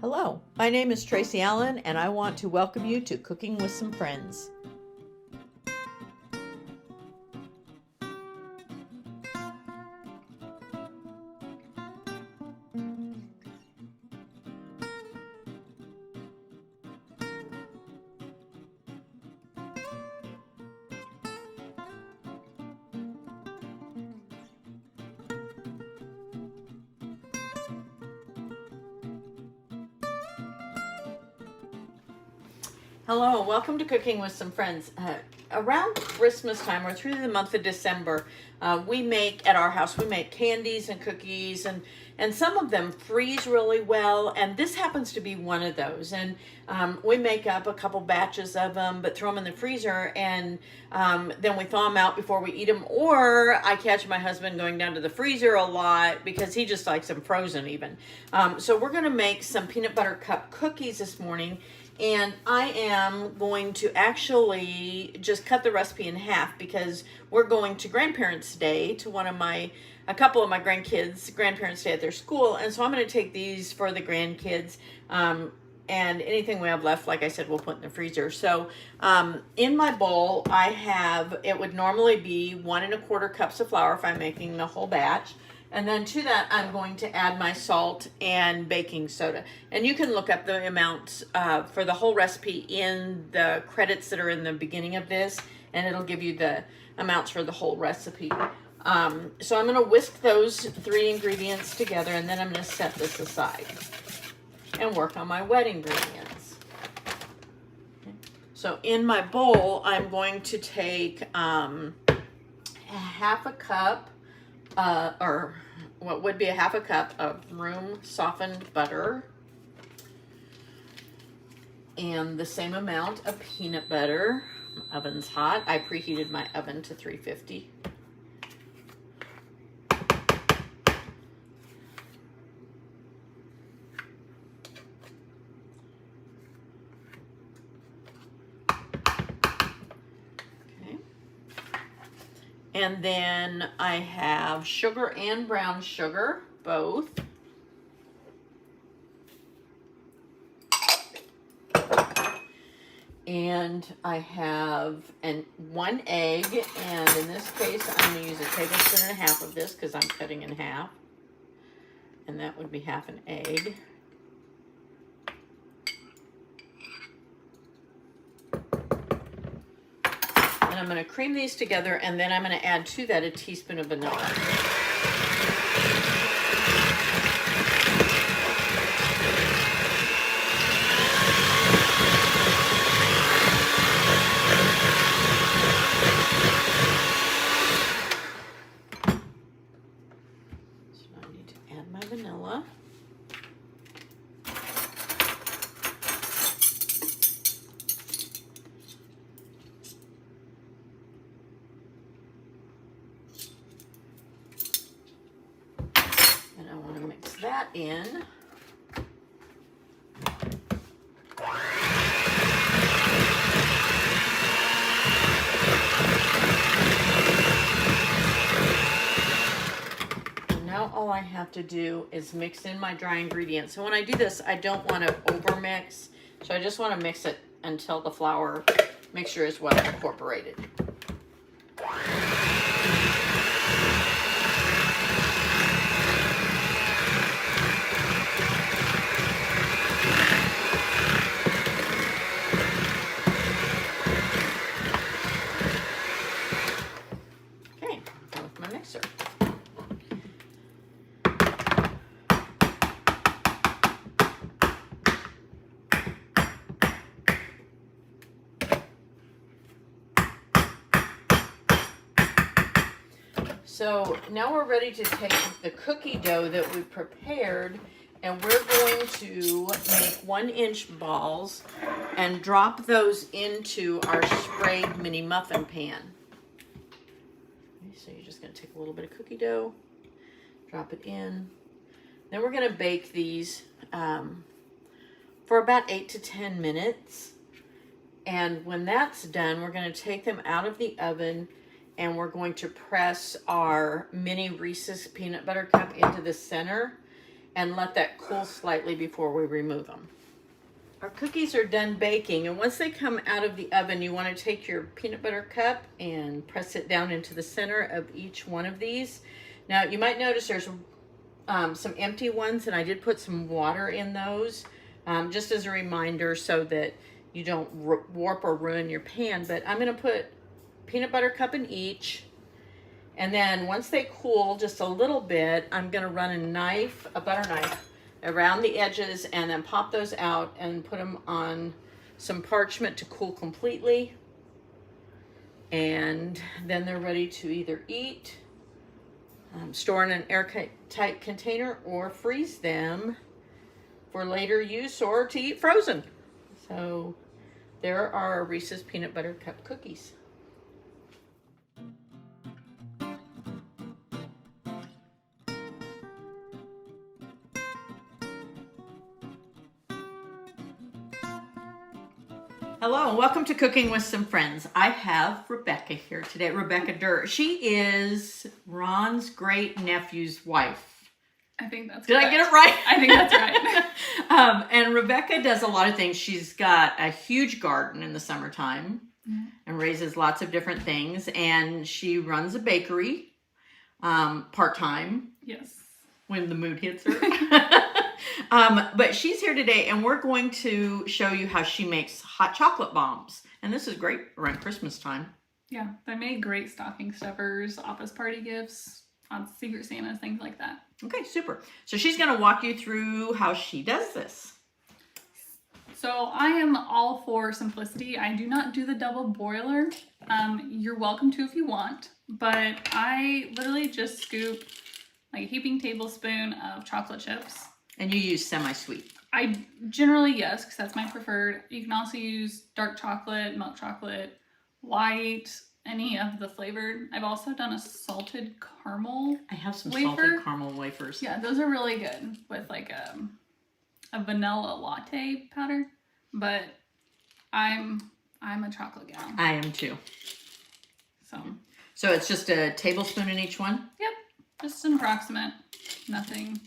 Hello, my name is Tracy Allen, and I want to welcome you to Cooking with Some Friends. Hello, welcome to Cooking with Some Friends. Around Christmas time or through the month of December, we make candies and cookies, and some of them freeze really well, and this happens to be one of those. And we make up a couple batches of them, but throw them in the freezer, and then we thaw them out before we eat them. Or I catch my husband going down to the freezer a lot because he just likes them frozen even. So we're going to make some peanut butter cup cookies this morning. And I am going to actually just cut the recipe in half because we're going to Grandparents' Day to a couple of my grandparents' day at their school. And so I'm going to take these for the grandkids. And anything we have left, like I said, we'll put in the freezer. So in my bowl, it would normally be 1 1/4 cups of flour if I'm making the whole batch. And then to that, I'm going to add my salt and baking soda. And you can look up the amounts for the whole recipe in the credits that are in the beginning of this, and it'll give you the amounts for the whole recipe. So I'm going to whisk those 3 ingredients together, and then I'm going to set this aside and work on my wet ingredients. So in my bowl, I'm going to take half a cup or what would be a half a cup of room softened butter and the same amount of peanut butter. My oven's hot. I preheated my oven to 350. And then I have sugar and brown sugar, both. And I have 1 egg, and in this case, I'm going to use 1.5 tablespoons of this because I'm cutting in half. And that would be half an egg. And I'm going to cream these together, and then I'm going to add to that a teaspoon of vanilla. So I need to add my vanilla. That in. And now all I have to do is mix in my dry ingredients. So when I do this, I don't want to over mix. So I just want to mix it until the flour mixture is well incorporated. So now we're ready to take the cookie dough that we prepared, and we're going to make 1-inch balls and drop those into our sprayed mini muffin pan. Okay, so you're just going to take a little bit of cookie dough, drop it in. Then we're going to bake these for about 8 to 10 minutes. And when that's done, we're going to take them out of the oven, and we're going to press our mini Reese's peanut butter cup into the center. and let that cool slightly before we remove them. Our cookies are done baking, and once they come out of the oven, you want to take your peanut butter cup and press it down into the center of each one of these. Now, you might notice there's some empty ones, and I did put some water in those, just as a reminder so that you don't warp or ruin your pan. But I'm going to put peanut butter cup in each, and then once they cool just a little bit, I'm going to run a butter knife, around the edges, and then pop those out and put them on some parchment to cool completely. And then they're ready to either eat, store in an airtight container, or freeze them for later use or to eat frozen. So there are our Reese's Peanut Butter Cup cookies. Hello and welcome to Cooking with Some Friends. I have Rebecca here today, Rebecca Durr. She is Ron's great nephew's wife. I think that's Did correct. I get it right? I think that's right. And Rebecca does a lot of things. She's got a huge garden in the summertime and raises lots of different things. And she runs a bakery part-time. Yes. When the mood hits her. But she's here today, and we're going to show you how she makes hot chocolate bombs. And this is great around Christmas time. Yeah, they make great stocking stuffers, office party gifts, on Secret Santas, things like that. Okay, super. So she's going to walk you through how she does this. So I am all for simplicity. I do not do the double boiler. You're welcome to if you want, but I literally just scoop like a heaping tablespoon of chocolate chips. And you use semi-sweet. I generally, yes, because that's my preferred. You can also use dark chocolate, milk chocolate, white, any of the flavored. I've also done a salted caramel I have some wafer. salted caramel wafers. Yeah, those are really good with like a vanilla latte powder. But I'm a chocolate gal. I am too. So it's just a tablespoon in each one? Yep, just an approximate. Nothing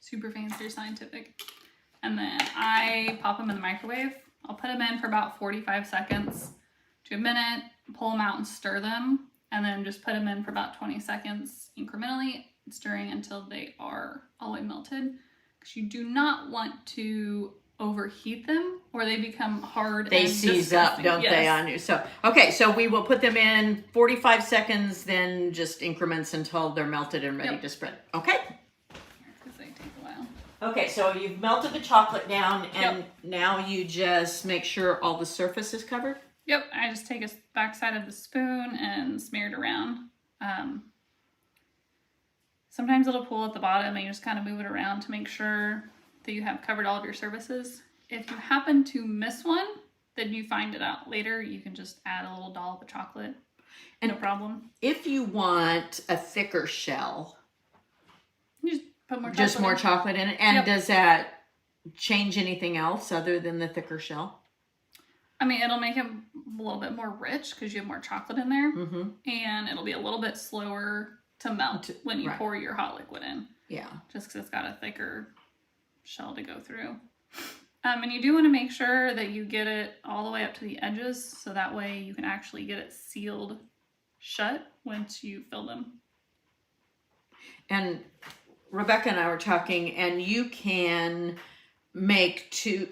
super fancy or scientific. And then I pop them in the microwave. I'll put them in for about 45 seconds to a minute, pull them out and stir them, and then just put them in for about 20 seconds incrementally, stirring until they are all the way melted. Because you do not want to overheat them or they become hard. They and seize up, disgusting. don't they, on you? So, okay, so we will put them in 45 seconds, then just increments until they're melted and ready to spread. Okay? Because they take a while. Okay, so you've melted the chocolate down, and Yep. now you just make sure all the surface is covered? Yep, I just take a backside of the spoon and smear it around. Sometimes it'll pull at the bottom and you just kind of move it around to make sure that you have covered all of your surfaces. If you happen to miss one, then you find it out later. You can just add a little dollop of chocolate. And no problem. If you want a thicker shell, You just put more chocolate just more in. chocolate in it, and Yep. does that change anything else other than the thicker shell? I mean, it'll make it a little bit more rich because you have more chocolate in there. Mm-hmm. And it'll be a little bit slower to melt when you right. pour your hot liquid in. Yeah. Just because it's got a thicker shell to go through. And you do want to make sure that you get it all the way up to the edges so that way you can actually get it sealed shut once you fill them. And Rebecca and I were talking, and you can make two.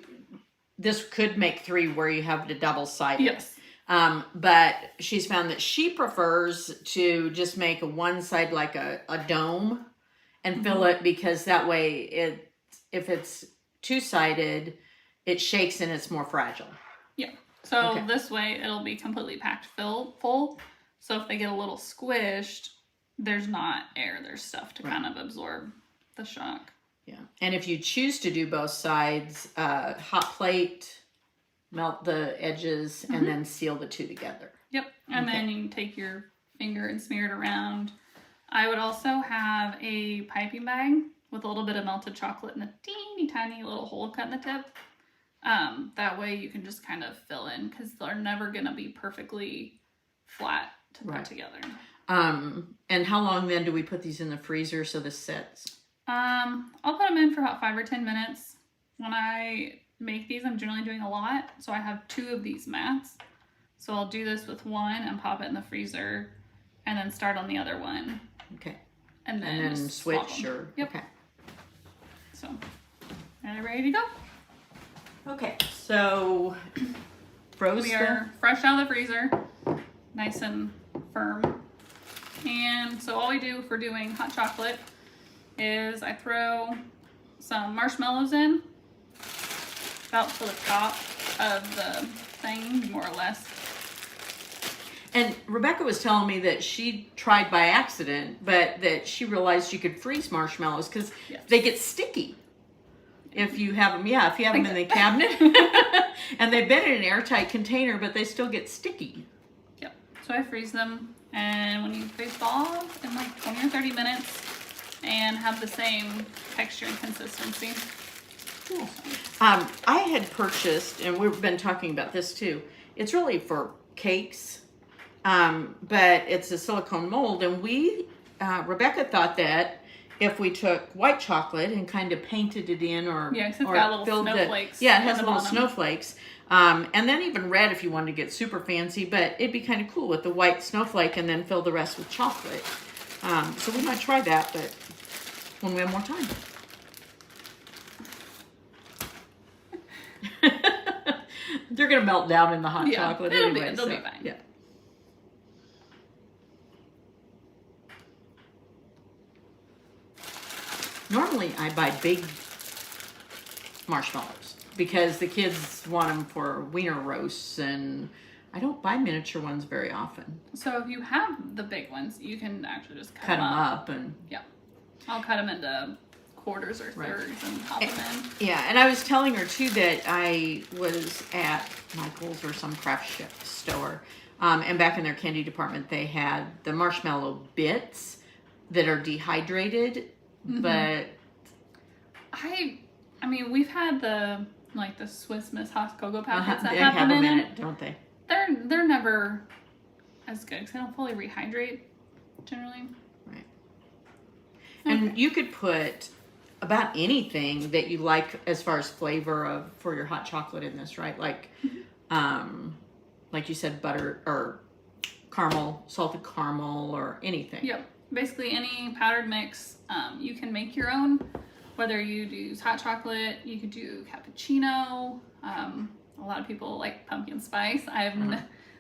This could make three where you have the double-sided. Yes. But she's found that she prefers to just make one side like a dome and fill it, because that way if it's two-sided, it shakes and it's more fragile. Yeah. So Okay. this way it'll be completely packed full. So if they get a little squished, there's not air, there's stuff to kind of absorb the shock. Yeah. And if you choose to do both sides, hot plate, melt the edges, and then seal the two together. Yep. And Okay. then you can take your finger and smear it around. I would also have a piping bag with a little bit of melted chocolate and a teeny tiny little hole cut in the tip. That way you can just kind of fill in because they're never going to be perfectly flat to put together. And how long then do we put these in the freezer so this sets? I'll put them in for about 5 or 10 minutes. When I make these, I'm generally doing a lot, so I have 2 of these mats. So I'll do this with one and pop it in the freezer, and then start on the other one. Okay. And then, And then just swap switch 'em. or Yep. okay. So, are you ready to go? Okay. So froze. We are fresh out of the freezer, nice and firm. And so all we do for doing hot chocolate is I throw some marshmallows in, about to the top of the thing, more or less. And Rebecca was telling me that she tried by accident, but that she realized you could freeze marshmallows because they get sticky. If you have them, if you have them in the cabinet, and they've been in an airtight container, but they still get sticky. Yep. So I freeze them, and when you freeze thaw in like 20 or 30 minutes, and have the same texture and consistency. Cool. I had purchased, and we've been talking about this too. It's really for cakes, but it's a silicone mold, and Rebecca thought that if we took white chocolate and kind of painted it in, or it's got little snowflakes. It has little snowflakes, and then even red if you wanted to get super fancy. But it'd be kind of cool with the white snowflake, and then fill the rest with chocolate. So we might try that, but when we have more time. They're gonna melt down in the hot chocolate anyway. They'll be fine. Yeah. Normally, I buy big marshmallows because the kids want them for wiener roasts, and I don't buy miniature ones very often. So if you have the big ones, you can actually just cut them up and I'll cut them into quarters or thirds and pop them in. Yeah, and I was telling her too that I was at Michael's or some craft store, and back in their candy department they had the marshmallow bits that are dehydrated, but I mean we've had the Swiss Miss Hot Cocoa packets that they have them in it, don't they? They're never as good because they don't fully rehydrate generally. Right. And you could put about anything that you like as far as flavor for your hot chocolate in this, right? Like you said, butter or caramel, salted caramel, or anything. Yep. Basically any powdered mix. You can make your own, whether you use hot chocolate, you could do cappuccino. A lot of people like pumpkin spice. I've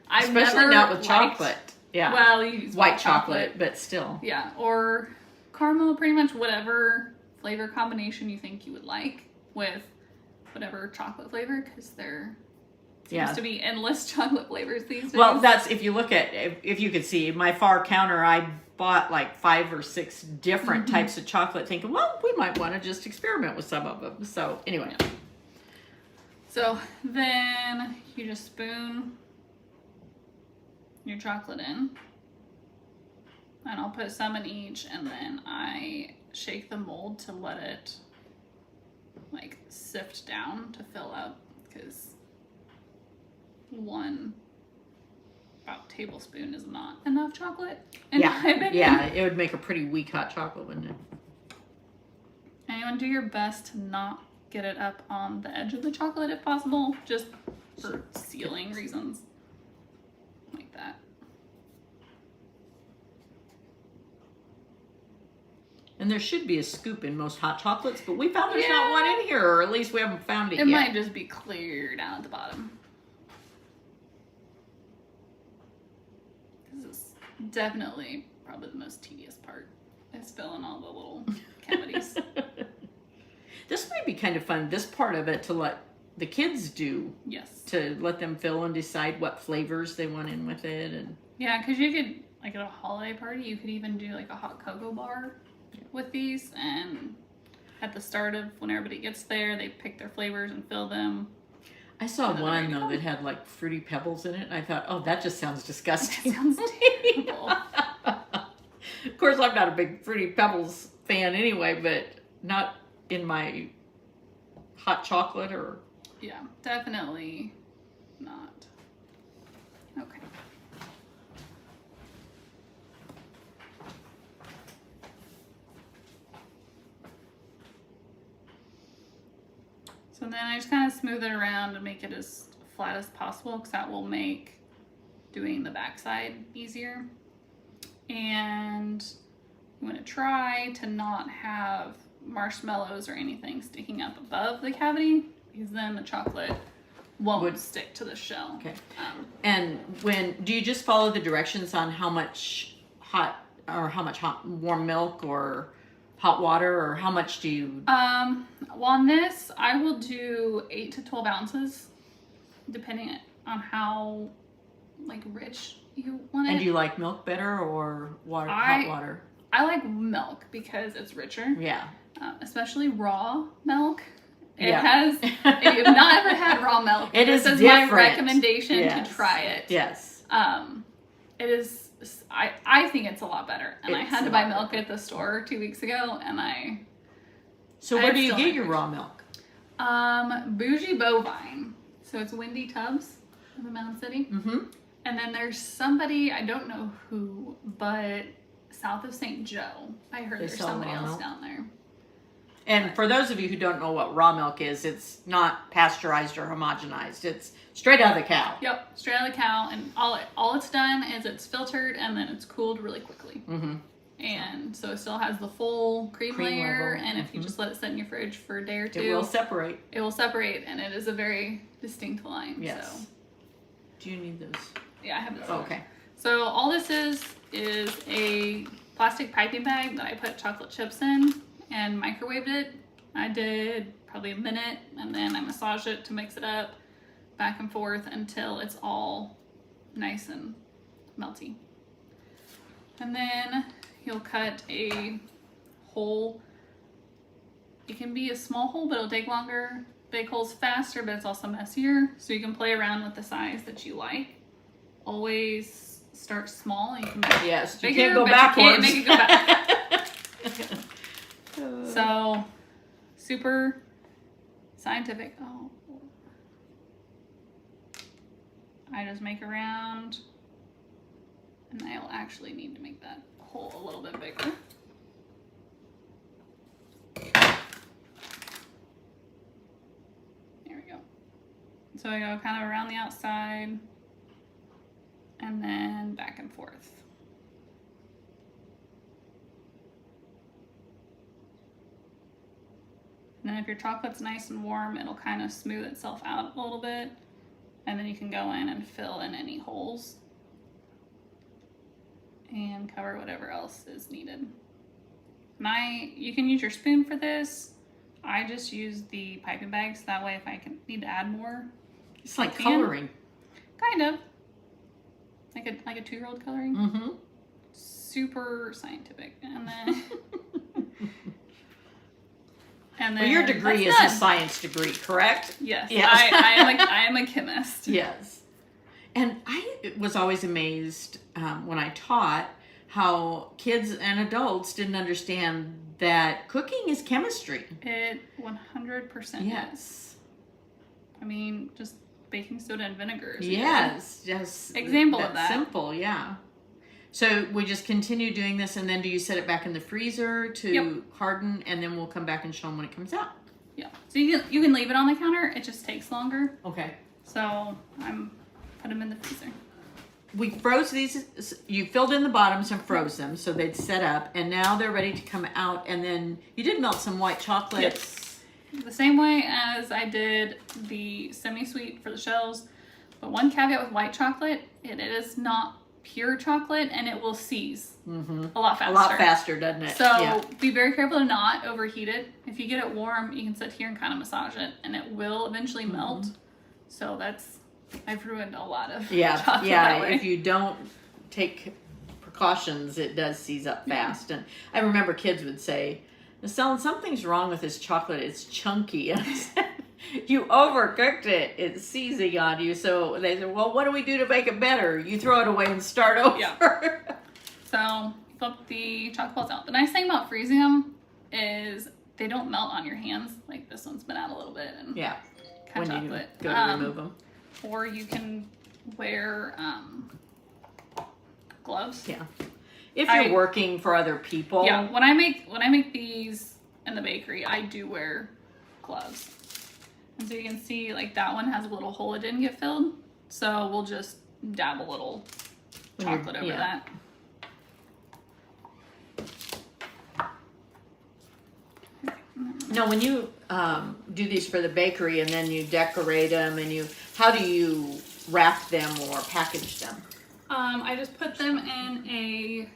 Especially never not with liked, chocolate. Yeah. Well, you use white chocolate, but still. Yeah, or caramel, pretty much whatever flavor combination you think you would like with whatever chocolate flavor, because there seems to be endless chocolate flavors these days. Well, that's if you look at, if you could see my far counter, I bought like 5 or 6 different types of chocolate, thinking, well, we might want to just experiment with some of them. So anyway. Yeah. So then you just spoon your chocolate in, and I'll put some in each, and then I shake the mold to let it like sift down to fill up, because one about tablespoon is not enough chocolate in my opinion. Yeah, it would make a pretty weak hot chocolate, wouldn't it? And you want to do your best to not get it up on the edge of the chocolate if possible, just for sealing reasons. Like that. And there should be a scoop in most hot chocolates, but we found there's not one in here, or at least we haven't found it yet. It might just be clear down at the bottom. This is definitely probably the most tedious part, is filling all the little cavities. This might be kind of fun, this part of it, to let the kids do. Yes. To let them fill and decide what flavors they want in with it. And yeah, because you could, like at a holiday party, you could even do like a hot cocoa bar with these, and at the start of when everybody gets there, they pick their flavors and fill them. I saw one though that had like Fruity Pebbles in it, and I thought, oh, that just sounds disgusting. That sounds terrible. Of course, I'm not a big Fruity Pebbles fan anyway, but not in my hot chocolate or... Yeah, definitely not. Okay. then I just kind of smooth it around and make it as flat as possible because that will make doing the backside easier. And you want to try to not have marshmallows or anything sticking up above the cavity because then the chocolate won't stick to the shell. Okay. And do you just follow the directions on how much hot warm milk or hot water, or how much do you? Well, on this, I will do 8 to 12 ounces, depending on how rich you want it. And do you like milk better or hot water? I like milk because it's richer. Yeah. Especially raw milk. It has. If you've not ever had raw milk, this is my recommendation to try it. Yes. It is. I think it's a lot better, and I had to buy milk at the store 2 weeks ago, and So where do you get your raw milk? Bougie Bovine. So it's Windy Tubbs in the Mound City. Mm-hmm. And then there's somebody, I don't know who, but south of St. Joe. I heard there's somebody else down there. And for those of you who don't know what raw milk is, it's not pasteurized or homogenized. It's straight out of the cow. Yep, straight out of the cow. And all it's done is it's filtered and then it's cooled really quickly. Mm-hmm. And so it still has the full cream layer. level. And if you just let it sit in your fridge for a day or two, It will separate. It will separate, and it is a very distinct line. Yes. So. Do you need those? Yeah, I have this. Oh, okay. So all this is a plastic piping bag that I put chocolate chips in and microwaved it. I did probably a minute, and then I massaged it to mix it up back and forth until it's all nice and melty. And then you'll cut a hole. It can be a small hole, but it'll take longer. Big hole's faster, but it's also messier. So you can play around with the size that you like. Always start small. You can make Yes, bigger, you can't go but backwards. You can't make it go back. So, super scientific. Oh, I just make around, and I'll actually need to make that hole a little bit bigger. There we go. So I go kind of around the outside, and then back and forth. And then if your chocolate's nice and warm, it'll kind of smooth itself out a little bit. And then you can go in and fill in any holes and cover whatever else is needed. And you can use your spoon for this. I just use the piping bags. That way if I need to add more. It's like coloring. Kind of. Like a 2-year-old coloring. Mm-hmm. Super scientific. And then... And then well, your degree is a science degree, correct? Yes. Yes. I am a chemist. Yes. And I was always amazed when I taught how kids and adults didn't understand that cooking is chemistry. It 100% Yes. I mean, just baking soda and vinegar is yes, just example of that. Simple, yeah. So we just continue doing this, and then do you set it back in the freezer to harden, and then we'll come back and show them when it comes out? Yeah. So you can leave it on the counter. It just takes longer. Okay. So put them in the freezer. We froze these. You filled in the bottoms and froze them so they'd set up, and now they're ready to come out. And then you did melt some white chocolate. Yes. The same way as I did the semi-sweet for the shells, but one caveat with white chocolate: it is not pure chocolate, and it will seize a lot faster. A lot faster, doesn't it? So be very careful to not overheat it. If you get it warm, you can sit here and kind of massage it, and it will eventually melt. So I've ruined a lot of chocolate that way. If you don't take precautions, it does seize up fast. And I remember kids would say, something's wrong with this chocolate. It's chunky. And I said, you overcooked it. It's seizing on you. So they said, well, what do we do to make it better? You throw it away and start over. Yeah. So flip the chocolate balls out. The nice thing about freezing them is they don't melt on your hands. Like this one's been out a little bit and when chocolate. you go to remove them. Or you can wear gloves. Yeah. If you're working for other people. Yeah. When I make these in the bakery, I do wear gloves. And so you can see like that one has a little hole it didn't get filled. So we'll just dab a little chocolate over that. Now, when you do these for the bakery and then you decorate them, and how do you wrap them or package them? I just put them in a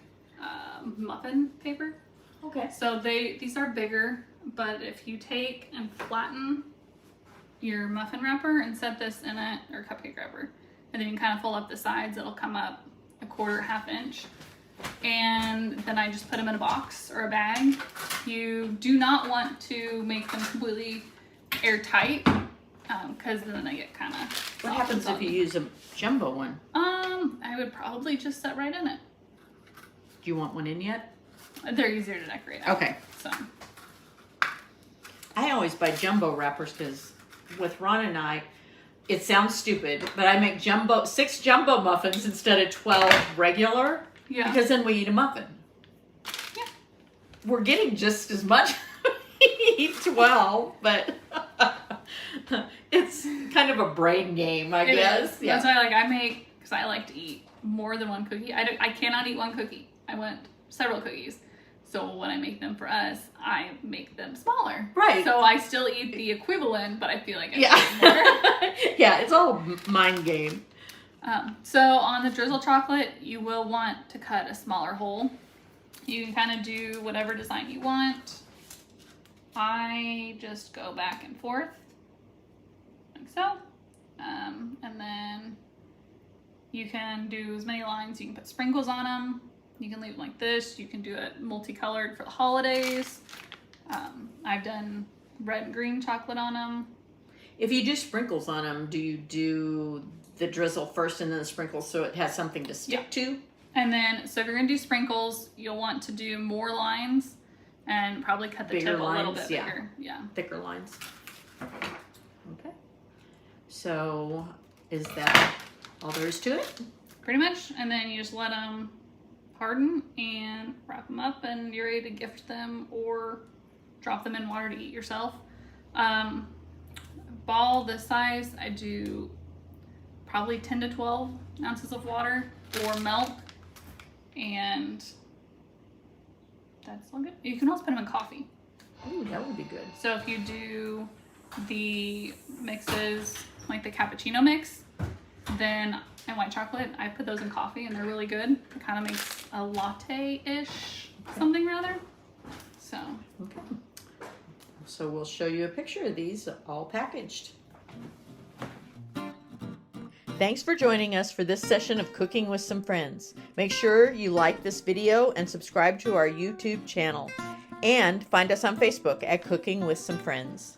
muffin paper. Okay. So these are bigger, but if you take and flatten your muffin wrapper and set this in it, or cupcake wrapper, and then you can kind of fold up the sides, it'll come up a quarter, half inch. And then I just put them in a box or a bag. You do not want to make them completely airtight, because then they get kind of. What happens if you use a jumbo one? I would probably just set right in it. Do you want one in yet? They're easier to decorate. Okay. So I always buy jumbo wrappers because with Ron and I, it sounds stupid, but I make 6 jumbo muffins instead of 12 regular. yeah. Because then we eat a muffin. Yeah. We're getting just as much. We eat 12, but it's kind of a brain game, I guess. Yeah. That's why I make, because I like to eat more than one cookie. I cannot eat one cookie. I want several cookies. So when I make them for us, I make them smaller. Right. So I still eat the equivalent, but I feel like I eat more. Yeah, it's all a mind game. So on the drizzle chocolate, you will want to cut a smaller hole. You can kind of do whatever design you want. I just go back and forth, like so. And then you can do as many lines. You can put sprinkles on them. You can leave them like this. You can do it multicolored for the holidays. I've done red and green chocolate on them. If you do sprinkles on them, do you do the drizzle first and then the sprinkles so it has something to stick to? And then, so if you're going to do sprinkles, you'll want to do more lines and probably cut the tip a little bit bigger. Yeah. Thicker lines. Okay. So is that all there is to it? Pretty much. And then you just let them harden and wrap them up, and you're ready to gift them or drop them in water to eat yourself. Ball this size, I do probably 10 to 12 ounces of water or milk, and that's all good. You can also put them in coffee. Ooh, that would be good. So if you do the mixes, like the cappuccino mix, then and white chocolate, I put those in coffee and they're really good. It kind of makes a latte-ish something rather. So. Okay. So we'll show you a picture of these all packaged. Thanks for joining us for this session of Cooking with Some Friends. Make sure you like this video and subscribe to our YouTube channel. And find us on Facebook at Cooking with Some Friends.